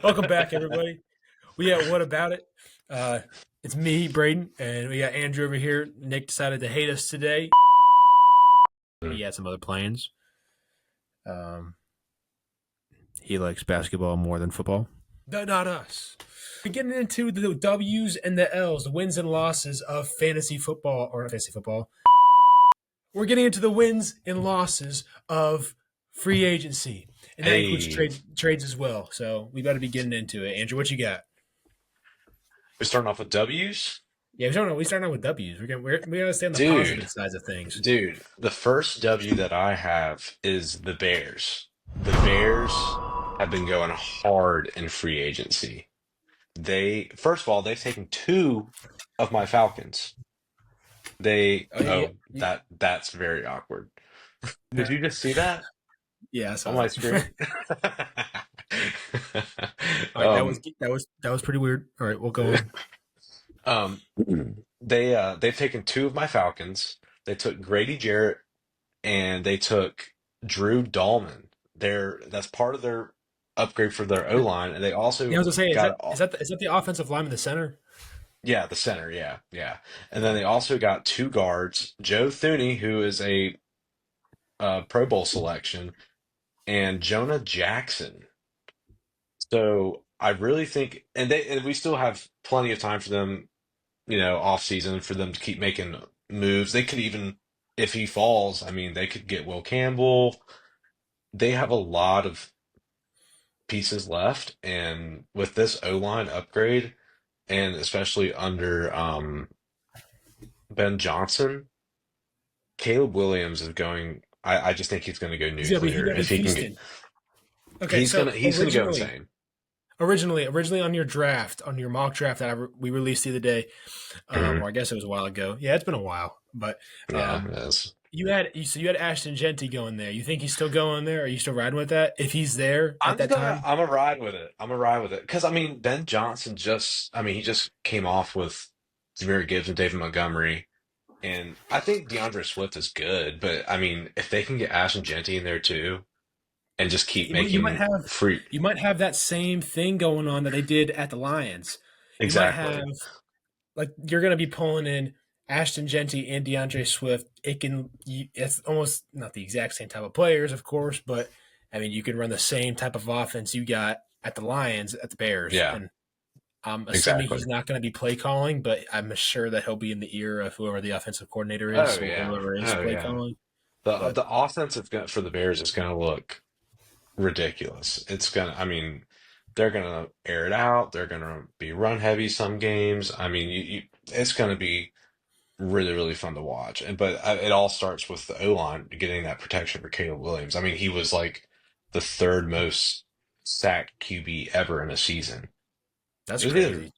Welcome back, everybody. We got What About It? It's me, Braden, and we got Andrew over here. Nick decided to hate us today. He had some other plans. He likes basketball more than football. No, not us. We're getting into the W's and the L's, the wins and losses of fantasy football, or fantasy football. We're getting into the wins and losses of free agency. And that includes trades as well. So we better be getting into it. Andrew, what you got? We're starting off with W's? Yeah, we starting out with W's. We gotta stay on the positive sides of things. Dude, the first W that I have is the Bears. The Bears have been going hard in free agency. First of all, they've taken two of my Falcons. That's very awkward. Did you just see that Yeah, I saw on my that. screen? All right, that was pretty weird. All right, we'll go on. They've taken two of my Falcons. They took Grady Jarrett and they took Drew Dahlman. That's part of their upgrade for their O line, and they also I was gonna say, is got that the offensive line in the center? yeah, the center, yeah, and then they also got two guards, Joe Thuney, who is a Pro Bowl selection, and Jonah Jackson. So I really think, and we still have plenty of time for them, off season for them to keep making moves. They could even, if he falls, I mean, they could get Will Campbell. They have a lot of pieces left, and with this O-line upgrade, and especially under Ben Johnson, Caleb Williams is going. I just think he's going to go nuclear if he can get. Okay, he's gonna go insane. Originally on your draft, on your mock draft that we released the other day, or I guess it was a while ago. Yeah, it's been a while, but yeah, it is. You had Ashton Genty going there. You think he's still going there? Are you still riding with that? If he's there at that time, I'm a ride with it. Because I mean, Ben Johnson he just came off with Jameer Gibbs and David Montgomery, and I think DeAndre Swift is good. But I mean, if they can get Ashton Genty in there too, and just keep making free, you might have that same thing going on that they did at the Lions. Exactly. You might have you're going to be pulling in Ashton Genty and DeAndre Swift. It's almost not the exact same type of players, of course, but I mean, you can run the same type of offense you got at the Lions at the Bears. Yeah. And I'm assuming he's not going to be play calling, but I'm sure that he'll be in the ear of whoever the offensive coordinator is, whoever is play calling. The offensive for the Bears is going to look ridiculous. They're going to air it out. They're going to be run heavy some games. I mean, it's going to be really, really fun to watch. But it all starts with the O-line getting that protection for Caleb Williams. I mean, he was like the third most sacked QB ever in a season. That's crazy.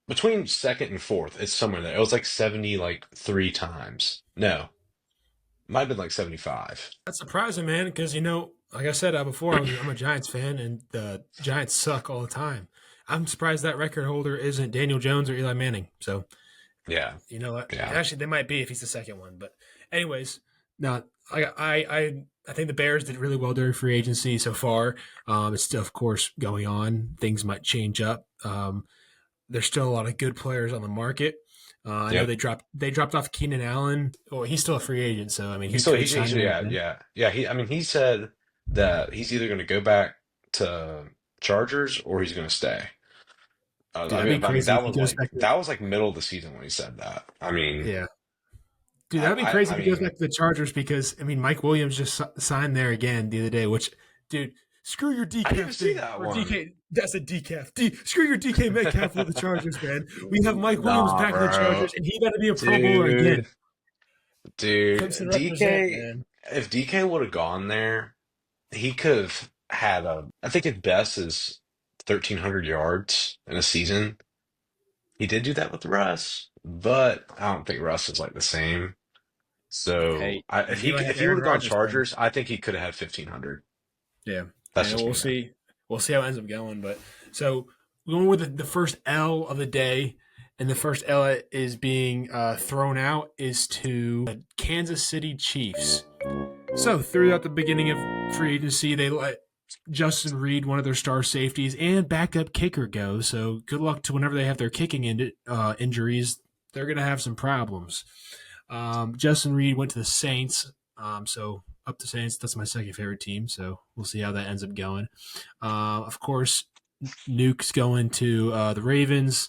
Between second and fourth, it's somewhere there. It was like 73 times. No, might have been like 75. That's surprising, man, because, like I said before, I'm a Giants fan, and the Giants suck all the time. I'm surprised that record holder isn't Daniel Jones or Eli Manning. So, yeah, you know what? Yeah. Actually, they might be if he's the second one. But, anyways, no, I think the Bears did really well during free agency so far. It's still, of course, going on. Things might change up. There's still a lot of good players on the market. I know they dropped off Keenan Allen. Well, he's still a free agent, so I mean, he said that he's either going to go back to Chargers or he's going to stay. That was like middle of the season when he said that. I mean, yeah, dude, that'd be crazy if he goes back to the Chargers because I mean, Mike Williams just signed there again the other day. Which, dude, screw your DK. I didn't see that one. DK, that's a decaf. Screw your DK Metcalf with the Chargers, man. We have Mike Williams back in the Chargers, and he got to be a Pro Bowler again. Dude, DK. If DK would have gone there, he could have had I think his best is 1,300 yards in a season. He did do that with Russ, but I don't think Russ is like the same. So if he would have gone Chargers, I think he could have had 1,500. Yeah, we'll see. We'll see how it ends up going. But so going with the first L of the day, and the first L is being thrown out is to the Kansas City Chiefs. So throughout the beginning of free agency, they let Justin Reed, one of their star safeties, and backup kicker go. So good luck to whenever they have their kicking injuries. They're going to have some problems. Justin Reed went to the Saints. So up to Saints. That's my second favorite team. So we'll see how that ends up going. Of course, Nuke's going to the Ravens.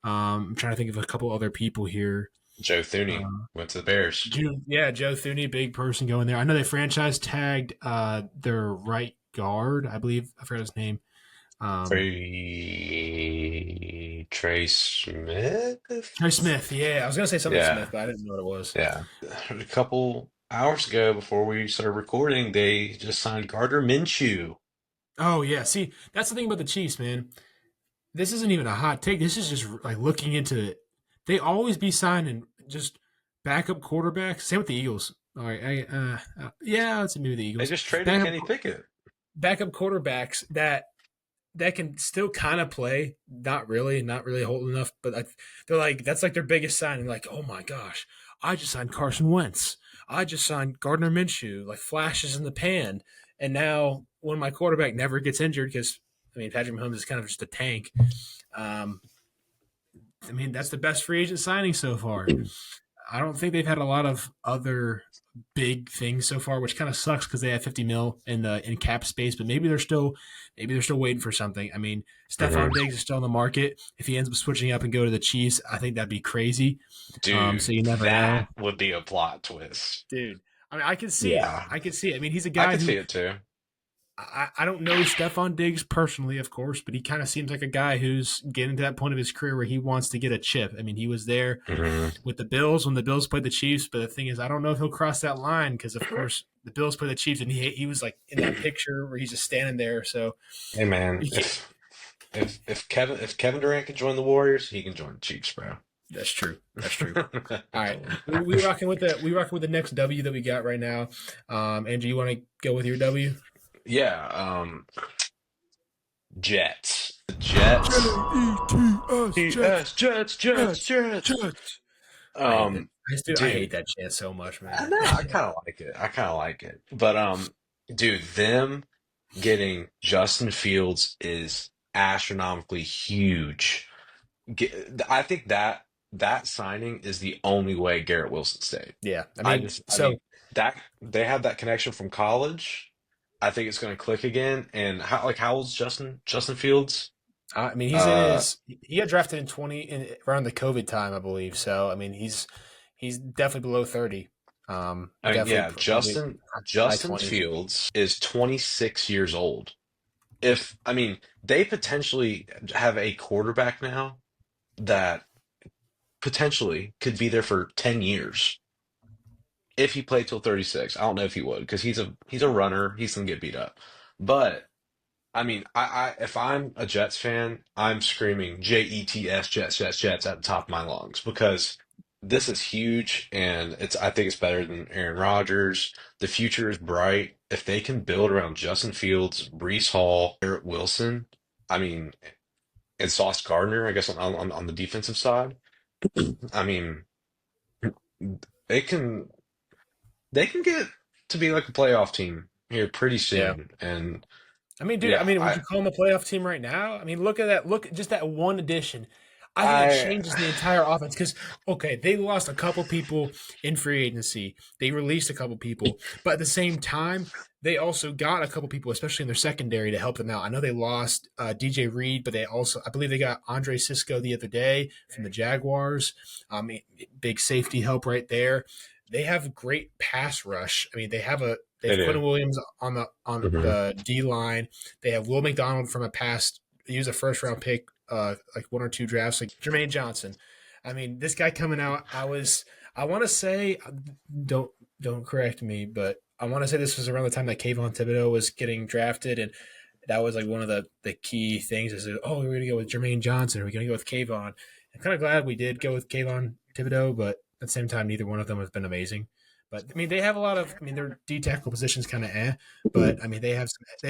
I'm trying to think of a couple other people here. Joe Thuney went to the Bears. Joe Thuney, big person going there. I know they franchise tagged their right guard. I believe I forgot his name. Trey Smith? Trey Smith. Yeah, I was gonna say something Yeah, Smith, but I didn't know what it was. yeah. A couple hours ago, before we started recording, they just signed Gardner Minshew. Oh yeah, see, that's the thing about the Chiefs, man. This isn't even a hot take. This is just like looking into it. They always be signing just backup quarterbacks. Same with the Eagles. All right, yeah, let's maybe the They Eagles. just traded Backup, Kenny Pickett. backup quarterbacks that can still kind of play. Not really holding enough, but they're like that's like their biggest signing. Like, oh my gosh, I just signed Carson Wentz. I just signed Gardner Minshew. Like flashes in the pan, and now when my quarterback never gets injured because Patrick Mahomes is kind of just a tank. Um, that's the best free agent signing so far. I don't think they've had a lot of other big things so far, which kind of sucks because they have 50 mil in cap space. But maybe they're still waiting for something. Stephon Diggs is still on the market. If he ends up switching up and go to the Chiefs, I think that'd be crazy. Dude, So you never that know, would be a plot twist. dude. I can see it. Yeah, I can see it. He's a I guy could who see it too. I don't know Stephon Diggs personally, of course, but he kind of seems like a guy who's getting to that point of his career where he wants to get a chip. He was there with the Bills when the Bills played the Chiefs, but the thing is, I don't know if he'll cross that line because, of course, the Bills play the Chiefs, and he was like in that picture where he's just standing there. So, Hey man, if Kevin Durant can join the Warriors, he can join the Chiefs, bro. That's true. That's true. All right, we rocking with the next W that we got right now. Andrew, you want to go with your W? Yeah, Jets. The Jets. Jets, Jets. Um, I hate dude, that chant so much, I man. know, I kind of like it. I kind of like it. But dude, them getting Justin Fields is astronomically huge. I think that signing is the only way Garrett Wilson stayed. Yeah, I mean that they have that connection from college. I think it's going to click again. And how old's Justin Fields? he's in Uh, his. He got drafted in around the COVID time, I believe. So he's definitely below 30. I mean, Definitely yeah, probably high Justin 20s. Fields is 26 years old. If I mean, they potentially have a quarterback now that potentially could be there for 10 years if he played till 36. I don't know if he would because he's a runner. He's gonna get beat up. But I mean, I if I'm a Jets fan, I'm screaming Jets, Jets, Jets, Jets at the top of my lungs because this is huge and I think it's better than Aaron Rodgers. The future is bright. If they can build around Justin Fields, Breece Hall, Garrett Wilson, I mean, and Sauce Gardner, I guess on the defensive side, I mean, they can they can get to be like a playoff team here pretty Yeah. soon. And Dude. yeah, Would you call him a playoff team right now? Look at that. Look at just that one addition. I think it I changes the entire offense because okay, they lost a couple people in free agency. They released a couple people, but at the same time, they also got a couple people, especially in their secondary, to help them out. I know they lost DJ Reed, but I believe they got Andre Cisco the other day from the Jaguars. Big safety help right there. They have great pass rush. They they have do. Quentin Williams on Mhm. the D line. They have Will McDonald from a past. He was a first round pick, like one or two drafts. Like Jermaine Johnson. This guy coming out. I want to say, don't don't correct me, but I want to say this was around the time that Kayvon Thibodeau was getting drafted, and that was like one of the key things. Is oh, we're gonna go with Jermaine Johnson, or we're gonna go with Kayvon. I'm kind of glad we did go with Kayvon Thibodeau, but at the same time, neither one of them has been amazing. But they have a lot of. Their D tackle positions kind of but they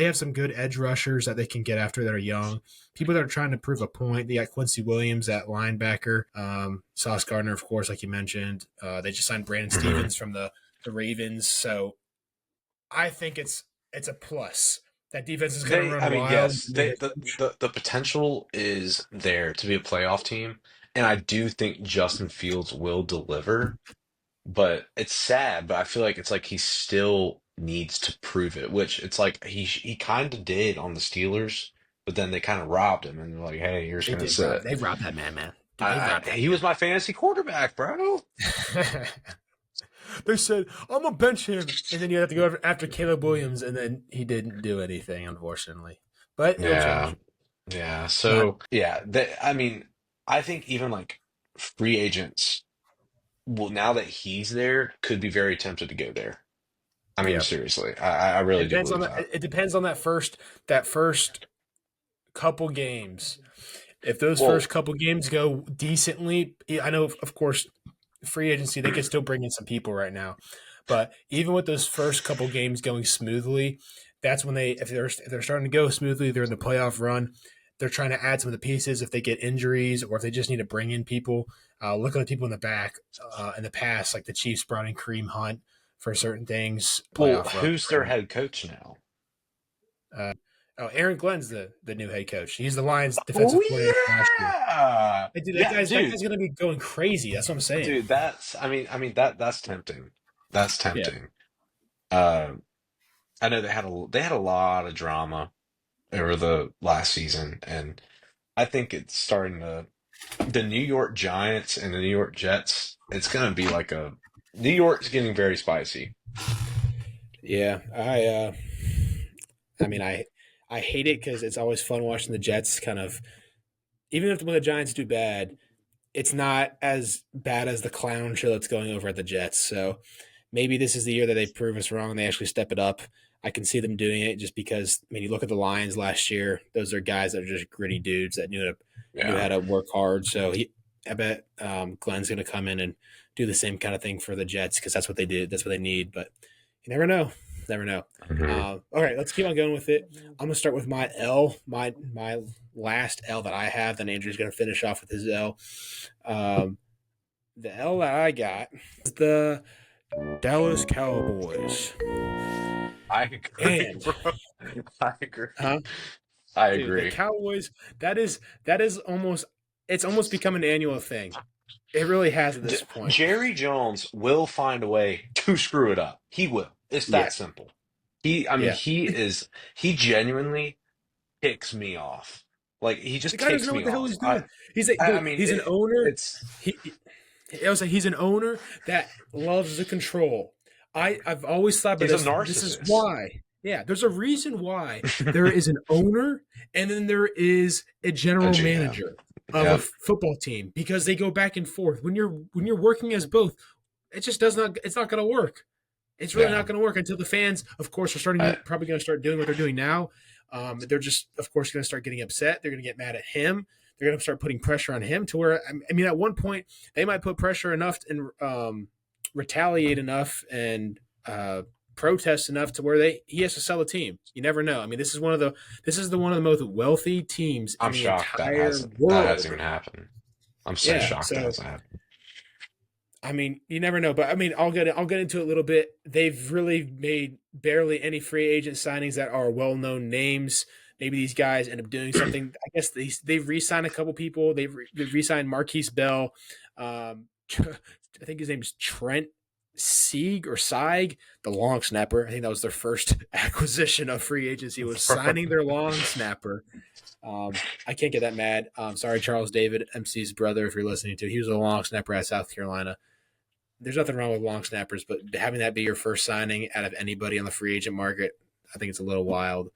have some good edge rushers that they can get after that are young. People that are trying to prove a point. They got Quincy Williams at linebacker, Sauce Gardner, of course, like you mentioned. They just signed Brandon Mhm. Stevens from the Ravens, so I think it's a plus. That defense is going to I run mean, wild. yes, the potential is there to be a playoff team, and I do think Justin Fields will deliver. But it's sad, but I feel like it's like he still needs to prove it, which it's like he kind of did on the Steelers, but then they kind of robbed him, and they're like, hey, you're just They gonna did rob. sit. They robbed that man. Dude, they robbed that He was my fantasy quarterback, bro. man. They said, I'm going to bench him. And then you have to go after Caleb Williams. And then he didn't do anything, unfortunately. But it'll Yeah, change. yeah. But So yeah, I mean, I think even like free agents, well, now that he's there, could be very tempted to go there. I mean, yeah, seriously, I it really do depends on believe that. that. It depends on that first couple games. If those Well, first couple games go decently, I know, of course, free agency, they could still bring in some people right now. But even with those first couple games going smoothly, that's when if they're starting to go smoothly, they're in the playoff run. They're trying to add some of the pieces if they get injuries or if they just need to bring in people. Look at the people in the back in the past, like the Chiefs brought in Kareem Hunt for certain things. well, Playoff run. who's their head coach now? Uh, Aaron Glenn's the new head coach. He's the Lions Oh defensive coordinator from last year. yeah, Hey, dude, that yeah, guy's that dude, guy's gonna be going crazy. That's what I'm saying. dude. That's tempting. That's Yeah. tempting. Uh, I know they had a lot of drama over the last season, and I think it's starting to the New York Giants and the New York Jets. It's gonna be like a New York's getting very spicy. Yeah, I mean, I hate it because it's always fun watching the Jets. Kind of, even if when the Giants do bad, it's not as bad as the clown show that's going over at the Jets. So maybe this is the year that they prove us wrong and they actually step it up. I can see them doing it just because. I mean, you look at the Lions last year; those are guys that are just gritty dudes that knew Yeah. how to work hard. So I bet Glenn's going to come in and do the same kind of thing for the Jets because that's what they did. That's what they need. But you never know. Never know. Hmm. All right, let's keep on going with it. I'm gonna start with my L, my last L that I have. Then Andrew's gonna finish off with his L. Um, the L that I got is the Dallas Cowboys. I agree, And bro. I agree. huh, I dude, the agree. Cowboys. That is almost. It's almost become an annual thing. It really has at this point. Jerry Jones will find a way to screw it up. He will. It's Yeah, that simple. I mean, yeah. he genuinely ticks me off. Like, he The just guy doesn't ticks know me what the hell off. he's doing. He's like, dude, I mean, he's an owner. it's, He I was like, he's an owner that loves the control. I've always thought about he's a this. This is narcissist. why. Yeah, there's a reason why there is an owner and then there is a A general GM. manager of a Yep. football team because they go back and forth. When you're working as both, it just does not. It's not going to work. It's really Yeah. not going to work until the fans, of course, are I, probably going to start doing what they're doing now. They're just, of course, going to start getting upset. They're going to get mad at him. They're going to start putting pressure on him to where, I mean, at one point, they might put pressure enough and retaliate enough and protest enough to where he has to sell a team. You never know. I mean, this is one of the most wealthy teams in I'm the shocked entire that world. hasn't even happened. I'm so Yeah. shocked that So hasn't happened. I mean, you never know, but I mean, I'll get into it a little bit. They've really made barely any free agent signings that are well-known names. Maybe these guys end up doing something. I guess they've re-signed a couple people. They've re-signed Marquise Bell. I think his name is Trent Sieg or Sieg, the long snapper. I think that was their first acquisition of free agency was signing their long snapper. I can't get that mad. Sorry, Charles David, MC's brother, if you're listening to. He was a long snapper at South Carolina. There's nothing wrong with long snappers, but having that be your first signing out of anybody on the free agent market, I think it's a little wild.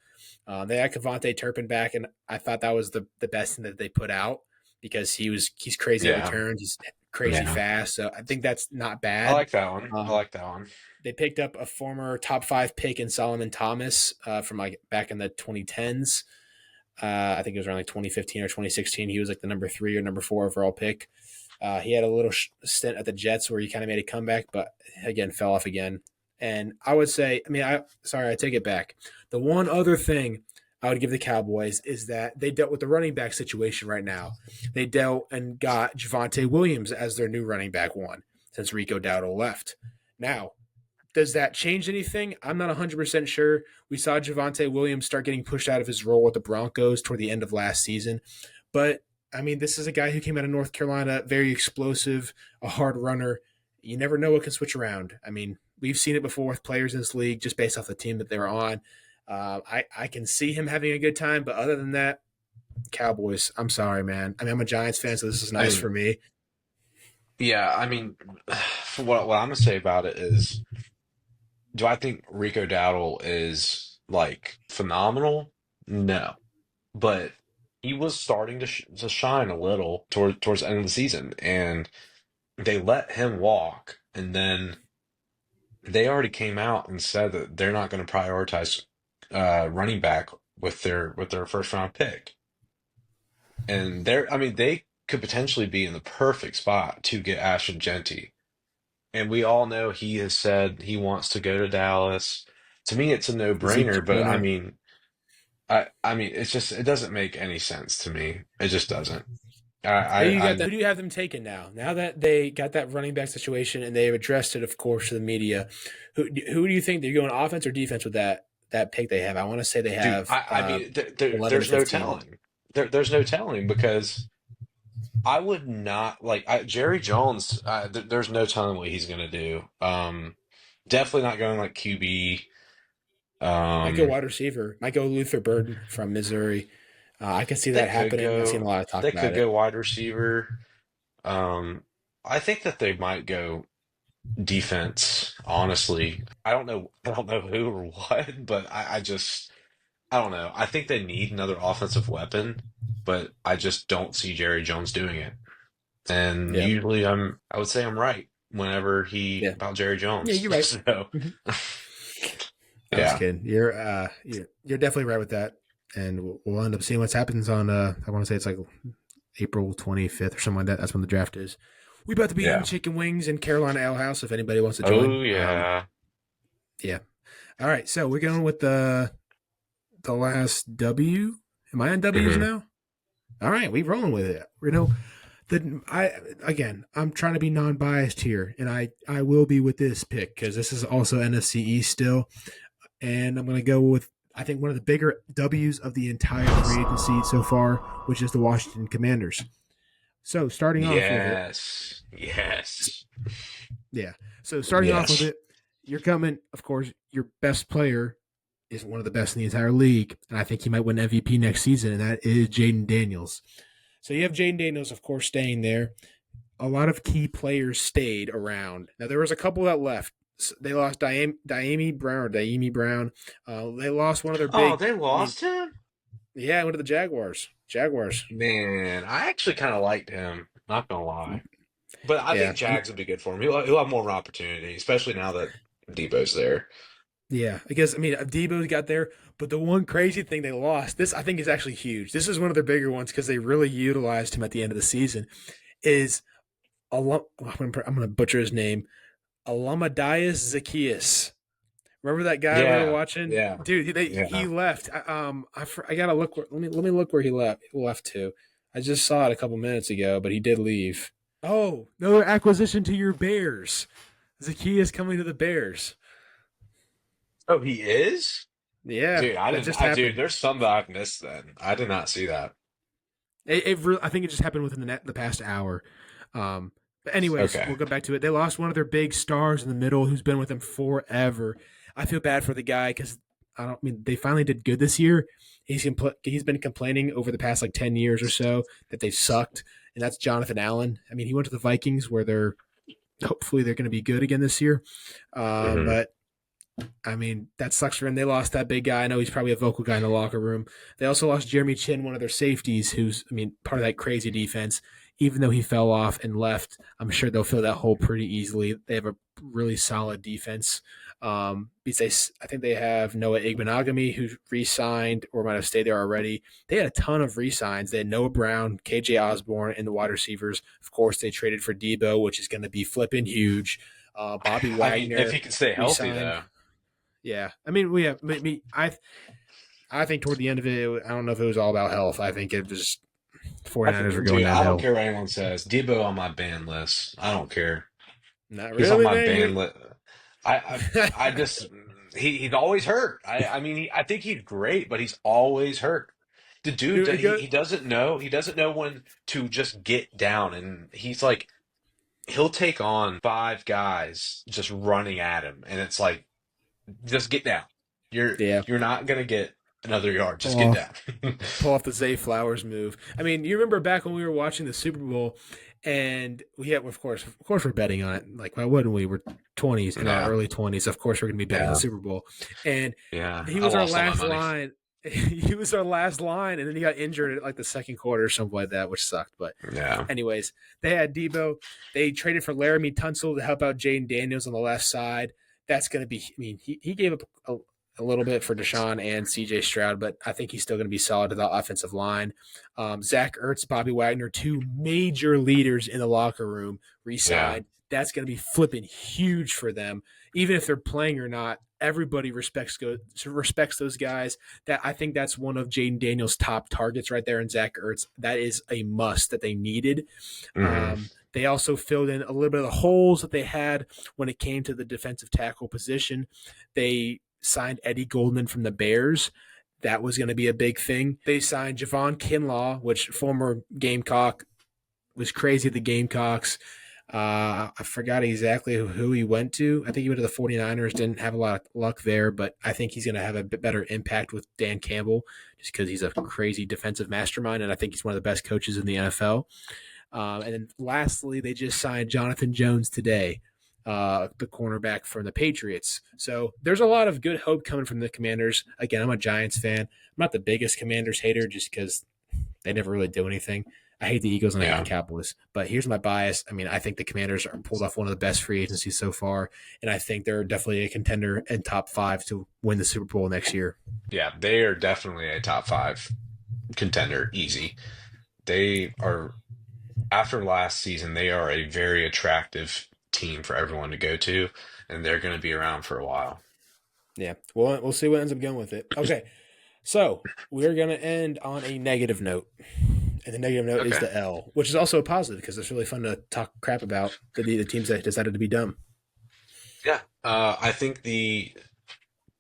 They had Kavonte Turpin back, and I thought that was the best thing that they put out because he's crazy at Yeah. returns. He's crazy Yeah. fast. So I think that's not bad. I like that one. I like that one. They picked up a former top 5 pick in Solomon Thomas from like back in the 2010s. I think it was around like 2015 or 2016. He was like the number 3 or number 4 overall pick. He had a little stint at the Jets where he kind of made a comeback, but again, fell off again. And I would say, I take it back. The one other thing I would give the Cowboys is that they dealt with the running back situation right now. They dealt and got Javonte Williams as their new running back one since Rico Dowdle left. Now, Does that change anything? I'm not 100% sure. We saw Javonte Williams start getting pushed out of his role with the Broncos toward the end of last season. But, I mean, this is a guy who came out of North Carolina, very explosive, a hard runner. You never know what can switch around. I mean, we've seen it before with players in this league just based off the team that they're on. I can see him having a good time, but other than that, Cowboys, I'm sorry, man. I mean, I'm a Giants fan, so this is I nice mean, for me. yeah, I mean, what I'm gonna say about it is, do I think Rico Dowdle is like phenomenal? No, but he was starting to shine a little towards the end of the season, and they let him walk, and then they already came out and said that they're not going to prioritize running back with their first round pick. And I mean, they could potentially be in the perfect spot to get Ashton Genty. And we all know he has said he wants to go to Dallas. To me, it's a Zeke no-brainer, but I 2.0. mean, I mean, it's just it doesn't make any sense to me. It just doesn't. Who do you have them taking now? Now that they got that running back situation and they've addressed it, of course, to the media, who do you think they're going offense or defense with that pick they have? I want to say they dude, have I mean, 11 to there's no 15. telling. There's no telling because I would not like Jerry Jones. There's no telling what he's gonna do. Definitely not going like QB. Might go Um, wide receiver. Might go Luther Burden from Missouri. I can see they that could happening. I've seen a go. lot of talk They about could it. go wide receiver. Um, I think that they might go defense. Honestly, I don't know. I don't know who or what, but I just I don't know. I think they need another offensive weapon, but I just don't see Jerry Jones doing it. And Yeah, usually I would say I'm right whenever yeah, about Jerry yeah. Jones. You're right. So Mhm. I was yeah, kidding. You're definitely right with that, and we'll end up seeing what happens on. I want to say it's like April 25th or something like that. That's when the draft is. We about to be eating yeah. chicken wings in Carolina Ale House if anybody wants to join. Oh yeah. Yeah. All right. So we're going with the last W. Am I on W's Hmm. now? All right, we rolling with it. I'm trying to be non-biased here, and I will be with this pick because this is also NFC East still, and I'm going to go with I think one of the bigger W's of the entire free agency so far, which is the Washington Commanders. So starting off with it, Yes. Yes. yeah. So starting off with Yes. it, you're coming. Of course, your best player is one of the best in the entire league, and I think he might win MVP next season, and that is Jaden Daniels. So you have Jaden Daniels, of course, staying there. A lot of key players stayed around. Now there was a couple that left. They lost Diami Brown. They lost one of their Oh, big. they I mean, lost him? yeah, went to the Jaguars. Jaguars. Man, I actually kind of liked him. Not gonna lie. But I Yeah, think Jags would be good for him. He'll have more of an opportunity, especially now that Debo's there. yeah. I guess Debo's got there, but the one crazy thing they lost. This I think is actually huge. This is one of their bigger ones because they really utilized him at the end of the season. Is I'm going to butcher his name. Alamadias Zacchaeus. Remember that guy we were Yeah. watching, Yeah. dude? He Yeah. left. I gotta look. Let me look where he left to. I just saw it a couple minutes ago, but he did leave. Oh, another acquisition to your Bears. Zacchaeus coming to the Bears. Oh, he is? Yeah, Dude, I that didn't. just Dude, happened. there's some that I've missed. Then I did not see that. I think it just happened within the past hour. But anyways, Okay. we'll go back to it. They lost one of their big stars in the middle, who's been with them forever. I feel bad for the guy because I mean they finally did good this year. He's been complaining over the past like 10 years or so that they sucked, and that's Jonathan Allen. I mean, he went to the Vikings where hopefully they're going to be good again this year. Hmm. But I mean, that sucks for him. They lost that big guy. I know he's probably a vocal guy in the locker room. They also lost Jeremy Chin, one of their safeties, who's, I mean, part of that crazy defense. Even though he fell off and left, I'm sure they'll fill that hole pretty easily. They have a really solid defense. Because I think they have Noah Igbenogany, who re-signed or might have stayed there already. They had a ton of re-signs. They had Noah Brown, KJ Osborne, and the wide receivers. Of course, they traded for Debo, which is going to be flipping huge. Bobby I mean, if Wagner he can stay healthy, re-signed. though. Yeah, I mean, we have. I think toward the end of it, I don't know if it was all about health. I think it was 49ers were going Dude, I don't downhill. care what anyone says. Debo on my ban list. I don't care. Not He's on really, my man. ban list. I just he's always hurt. I mean I think he's great, but he's always hurt. The dude, Dude, it he, go, he doesn't know. He doesn't know when to just get down, and he's like he'll take on five guys just running at him, and it's like just get down. You're yeah. you're not gonna get another yard. Just get Oh, down. pull off the Zay Flowers move. I mean, you remember back when we were watching the Super Bowl, and we had, of course, we're betting on it. Like, why wouldn't we? We're 20s in our Yeah, early 20s. Of course, we're going to be betting on the yeah, Super Bowl. And yeah. he I was our lost all my last money. line. He was our last line, and then he got injured at like the second quarter or something like that, which sucked. But Yeah, anyways, they had Debo. They traded for Laramie Tunsil to help out Jaden Daniels on the left side. That's going to be. I mean, he gave up a little bit for Deshaun and C.J. Stroud, but I think he's still going to be solid to the offensive line. Zach Ertz, Bobby Wagner, two major leaders in the locker room, yeah, re-signed. That's going to be flipping huge for them, even if they're playing or not. Everybody respects those guys. That I think that's one of Jaden Daniels' top targets right there in Zach Ertz. That is a must that they needed. hmm They also filled in a little bit of the holes that they had when it came to the defensive tackle position. They signed Eddie Goldman from the Bears. That was going to be a big thing. They signed Javon Kinlaw, which former Gamecock, was crazy at the Gamecocks. I forgot exactly who he went to. I think he went to the 49ers, didn't have a lot of luck there, but I think he's going to have a bit better impact with Dan Campbell just because he's a crazy defensive mastermind, and I think he's one of the best coaches in the NFL. And then lastly, they just signed Jonathan Jones today, the cornerback from the Patriots. So there's a lot of good hope coming from the Commanders. Again, I'm a Giants fan. I'm not the biggest Commanders hater just because they never really do anything. I hate the Eagles and I hate the yeah, Cowboys. But here's my bias. I mean, I think the Commanders are pulled off one of the best free agencies so far, and I think they're definitely a contender and top five to win the Super Bowl next year. yeah. They are definitely a top five contender, easy. They are after last season. They are a very attractive team for everyone to go to, and they're going to be around for a while. Yeah, well, we'll see what ends up going with it. Okay, so we're gonna end on a negative note. And the negative note is Okay. the L, which is also a positive because it's really fun to talk crap about the teams that decided to be dumb. Yeah. I think the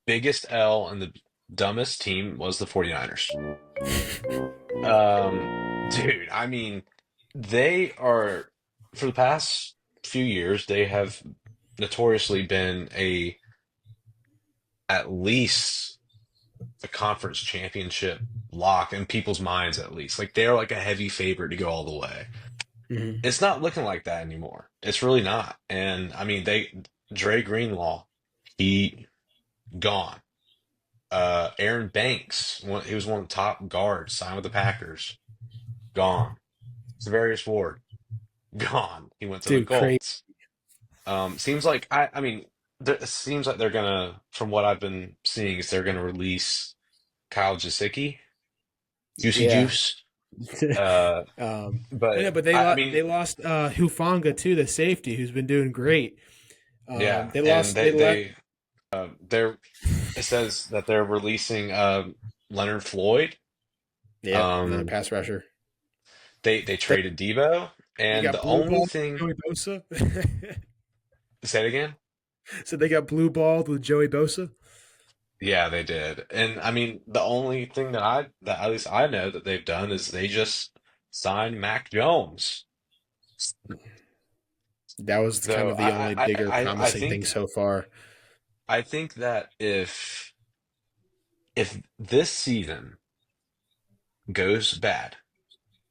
biggest L and the dumbest team was the 49ers. Dude, I mean, they are for the past few years, they have notoriously been a at least a conference championship lock in people's minds at least. Like they're like a heavy favorite to go all the way. Mm-hmm. It's not looking like that anymore. It's really not. And I mean, Dre Greenlaw, he gone. Aaron Banks, he was one of the top guards, signed with the Packers, gone. Severius Ward, gone. He went to the Dude, crazy. Colts. Seems like I mean, it seems like they're gonna, from what I've been seeing, is they're gonna release Kyle Jasicki, Juicy Yeah. Juice. Uh, Yeah, but but I they mean, lost Hufanga too, the safety, who's been doing great. yeah, They and lost. They let. they're it says that they're releasing Leonard Floyd. Yep, another Um, pass rusher. they They, traded Debo, they and got the blue only balled thing, with Joey Bosa. say it again. So they got blue balled with Joey Bosa. Yeah, they did. And I mean, the only thing that at least I know that they've done is they just signed Mac Jones. That was kind So of the only bigger I promising thing think so far. that if this season goes bad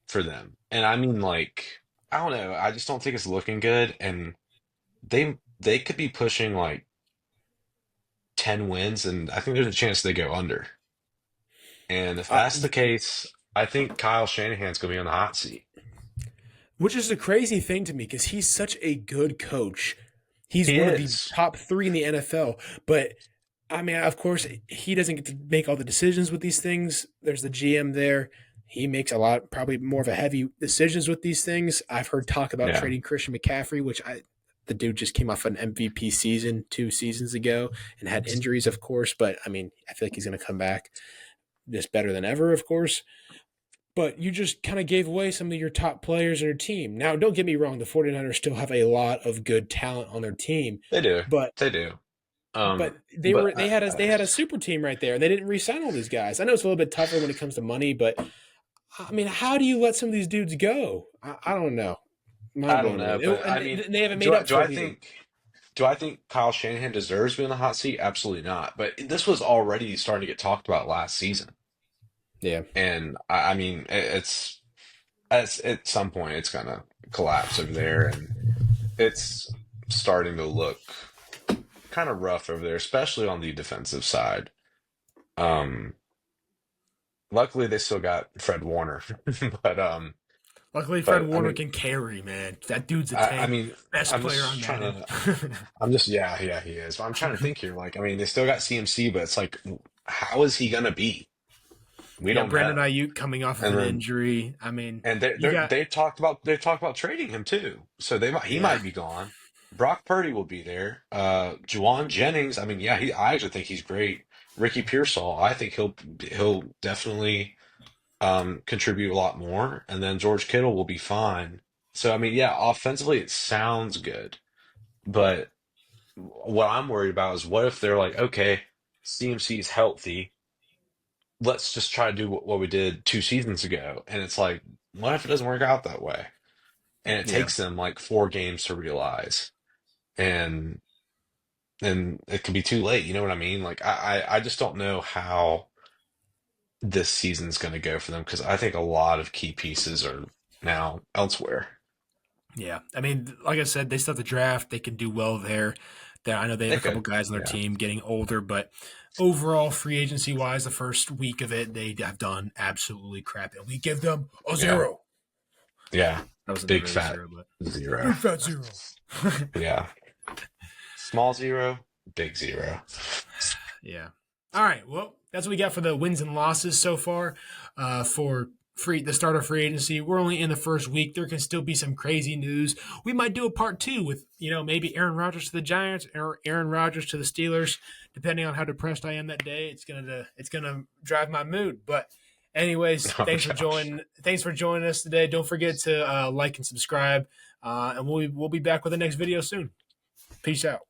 for them, and I mean like I don't know, I just don't think it's looking good, and they could be pushing like 10 wins, and I think there's a chance they go under. And if Uh, that's the case, I think Kyle Shanahan's gonna be on the hot seat. which is a crazy thing to me because he's such a good coach. He's He one of the is. top three in the NFL. But I mean, of course, he doesn't get to make all the decisions with these things. There's the GM there. He makes a lot, probably more of a heavy decisions with these things. I've heard talk about Yeah. trading Christian McCaffrey, the dude just came off an MVP season 2 seasons ago and had injuries, of course. But I mean, I feel like he's going to come back just better than ever, of course. But you just kind of gave away some of your top players in your team. Now, don't get me wrong, the 49ers still have a lot of good talent on their team, They do. but They do. But but they had a super team right there, and they didn't re-sign all these guys. I know it's a little bit tougher when it comes to money, but I mean, how do you let some of these dudes go? I don't know. Mind I don't blowing to know. me. But And I mean, they haven't made up do for I it either. think Kyle Shanahan deserves to be in the hot seat? Absolutely not. But this was already starting to get talked about last season, Yeah, and I mean, it's at some point it's gonna collapse over there, and it's starting to look kind of rough over there, especially on the defensive side. Um, Luckily they still got Fred Warner, but luckily Fred but I Warner mean, can carry, man. That dude's a I tank. mean, Best I'm player just on trying Madden. to. Yeah, he is. But I'm trying to think here. Like, I mean, they still got CMC, but it's like, how is he gonna be? We You got don't Brandon know. Ayuk coming off of And an then, injury. I mean, and you got they talked about trading him too. So he yeah, might be gone. Brock Purdy will be there. Juwan Jennings. I mean, yeah, I actually think he's great. Ricky Pearsall. I think he'll definitely contribute a lot more. And then George Kittle will be fine. So I mean, yeah, offensively it sounds good, but what I'm worried about is what if they're like, okay, CMC is healthy. Let's just try to do what we did 2 seasons ago. And it's like, what if it doesn't work out that way? And it yeah, takes them like 4 games to realize. And then it can be too late. You know what I mean? Like, I just don't know how this season's going to go for them because I think a lot of key pieces are now elsewhere. yeah. I mean, like I said, they still have the draft. They can do well there. I know they have They a couple could. guys on their Yeah. team getting older, but overall, free agency wise, the first week of it, they have done absolutely crap. And we give them a Yeah. zero. Yeah. That wasn't Big really a fat zero, but zero. big fat zero. Yeah. Small zero, big zero. Yeah. All right. Well, that's what we got for the wins and losses so far. For the start of free agency, we're only in the first week. There can still be some crazy news. We might do a part two with maybe Aaron Rodgers to the Giants or Aaron Rodgers to the Steelers, depending on how depressed I am that day. It's gonna drive my mood. But anyways, Oh gosh. thanks for joining us today. Don't forget to like and subscribe, and we'll be back with the next video soon. Peace out.